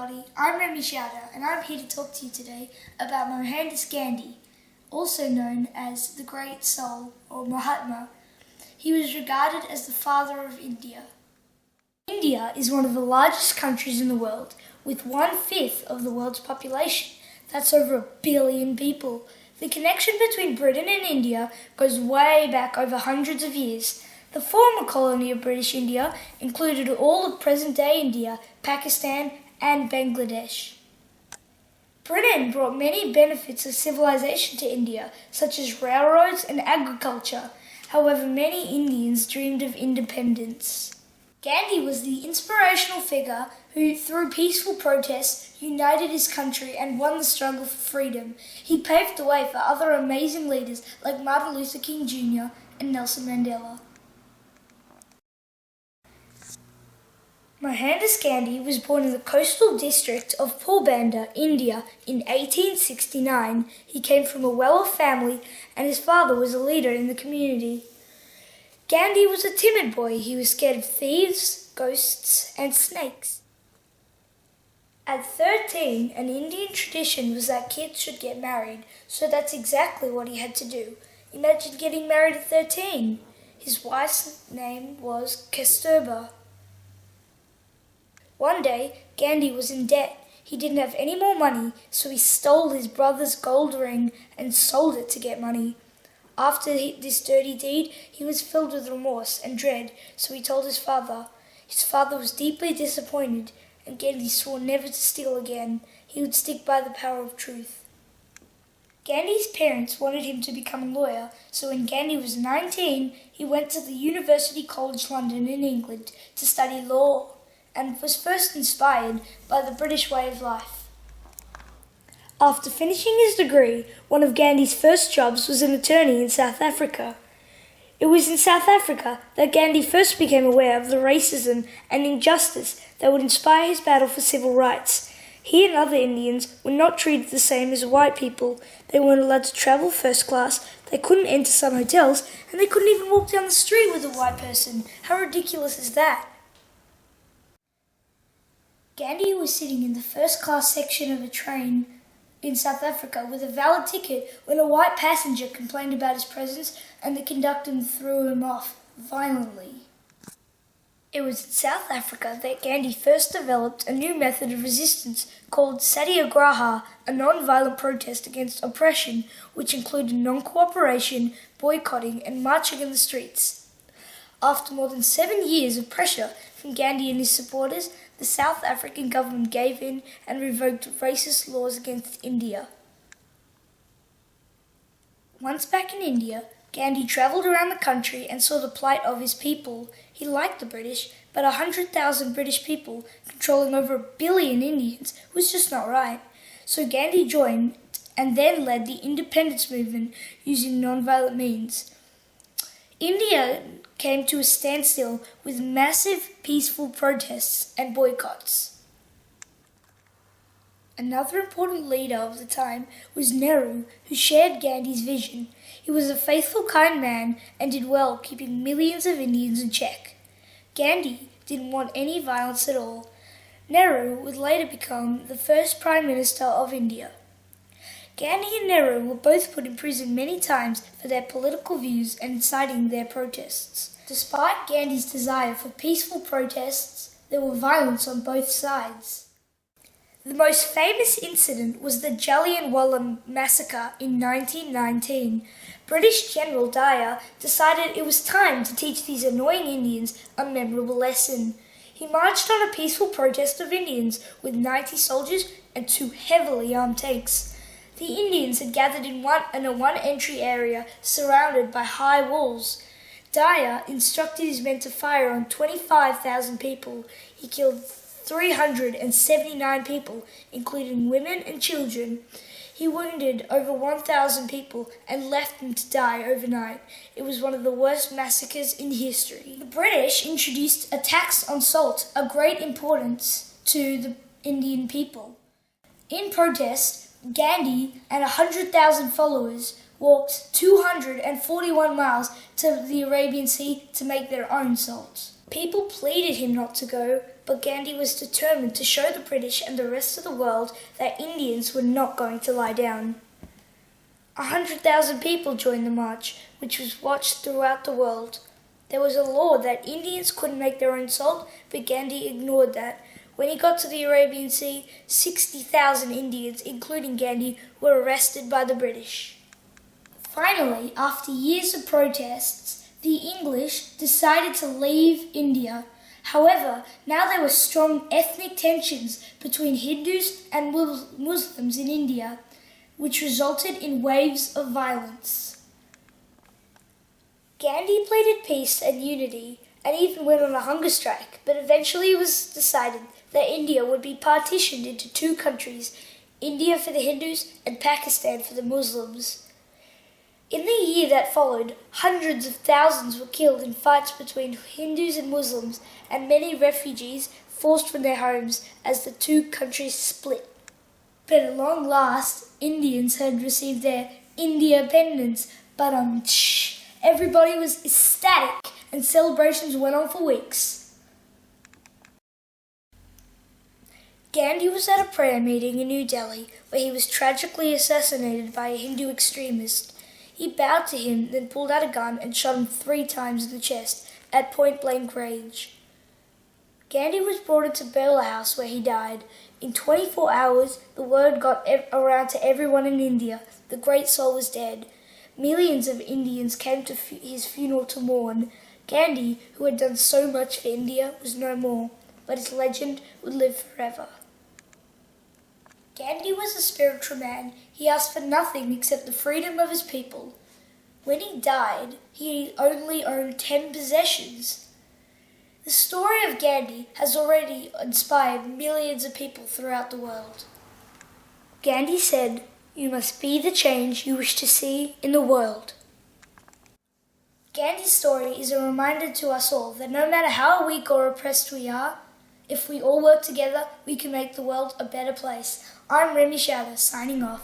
everybody, I'm Remi Schauder and I'm here to talk to you today about Mahatma Gandhi, also known as the Great Soul or Mahatma. He was regarded as the father of India. India is one of the largest countries in the world, with 1/5 of the world's population. That's over 1 billion people. The connection between Britain and India goes way back over hundreds of years. The former colony of British India included all of present-day India, Pakistan and Bangladesh. Britain brought many benefits of civilization to India, such as railroads and agriculture. However, many Indians dreamed of independence. Gandhi was the inspirational figure who, through peaceful protests, united his country and won the struggle for freedom. He paved the way for other amazing leaders like Martin Luther King Jr. and Nelson Mandela. Mahatma Gandhi was born in the coastal district of Porbandar, India in 1869. He came from a well-off family and his father was a leader in the community. Gandhi was a timid boy. He was scared of thieves, ghosts and snakes. At 13, an Indian tradition was that kids should get married, so that's exactly what he had to do. Imagine getting married at 13. His wife's name was Kasturba. One day, Gandhi was in debt. He didn't have any more money, so he stole his brother's gold ring and sold it to get money. After this dirty deed, he was filled with remorse and dread, so he told his father. His father was deeply disappointed, and Gandhi swore never to steal again. He would stick by the power of truth. Gandhi's parents wanted him to become a lawyer, so when Gandhi was 19, he went to the University College London in England to study law, and was first inspired by the British way of life. After finishing his degree, one of Gandhi's first jobs was an attorney in South Africa. It was in South Africa that Gandhi first became aware of the racism and injustice that would inspire his battle for civil rights. He and other Indians were not treated the same as white people. They weren't allowed to travel first class, they couldn't enter some hotels, and they couldn't even walk down the street with a white person. How ridiculous is that? Gandhi was sitting in the first-class section of a train in South Africa with a valid ticket when a white passenger complained about his presence and the conductor threw him off violently. It was in South Africa that Gandhi first developed a new method of resistance called satyagraha, a non-violent protest against oppression, which included non-cooperation, boycotting and marching in the streets. After more than 7 years of pressure from Gandhi and his supporters, the South African government gave in and revoked racist laws against India. Once back in India, Gandhi travelled around the country and saw the plight of his people. He liked the British, but 100,000 British people controlling over 1 billion Indians was just not right. So Gandhi joined and then led the independence movement using non-violent means. India came to a standstill with massive peaceful protests and boycotts. Another important leader of the time was Nehru, who shared Gandhi's vision. He was a faithful, kind man and did well keeping millions of Indians in check. Gandhi didn't want any violence at all. Nehru would later become the first Prime Minister of India. Gandhi and Nehru were both put in prison many times for their political views and inciting their protests. Despite Gandhi's desire for peaceful protests, there were violence on both sides. The most famous incident was the Jallianwala Massacre in 1919. British General Dyer decided it was time to teach these annoying Indians a memorable lesson. He marched on a peaceful protest of Indians with 90 soldiers and 2 heavily armed tanks. The Indians had gathered in a one-entry area surrounded by high walls. Dyer instructed his men to fire on 25,000 people. He killed 379 people, including women and children. He wounded over 1,000 people and left them to die overnight. It was one of the worst massacres in history. The British introduced a tax on salt of great importance to the Indian people. In protest, Gandhi and 100,000 followers walked 241 miles to the Arabian Sea to make their own salt. People pleaded him not to go, but Gandhi was determined to show the British and the rest of the world that Indians were not going to lie down. 100,000 people joined the march, which was watched throughout the world. There was a law that Indians couldn't make their own salt, but Gandhi ignored that. When he got to the Arabian Sea, 60,000 Indians, including Gandhi, were arrested by the British. Finally, after years of protests, the English decided to leave India. However, now there were strong ethnic tensions between Hindus and Muslims in India, which resulted in waves of violence. Gandhi pleaded peace and unity and even went on a hunger strike, but eventually it was decided that India would be partitioned into two countries, India for the Hindus and Pakistan for the Muslims. In the year that followed, hundreds of thousands were killed in fights between Hindus and Muslims, and many refugees forced from their homes as the two countries split. But at long last, Indians had received their independence, but everybody was ecstatic and celebrations went on for weeks. Gandhi was at a prayer meeting in New Delhi where he was tragically assassinated by a Hindu extremist. He bowed to him, then pulled out a gun and shot him 3 times in the chest at point-blank range. Gandhi was brought into Birla House where he died. In 24 hours, the word got around to everyone in India. The great soul was dead. Millions of Indians came to his funeral to mourn. Gandhi, who had done so much for India, was no more, but his legend would live forever. Gandhi was a spiritual man. He asked for nothing except the freedom of his people. When he died, he only owned 10 possessions. The story of Gandhi has already inspired millions of people throughout the world. Gandhi said, "You must be the change you wish to see in the world." Gandhi's story is a reminder to us all that no matter how weak or oppressed we are, if we all work together, we can make the world a better place. I'm Remi Schauder, signing off.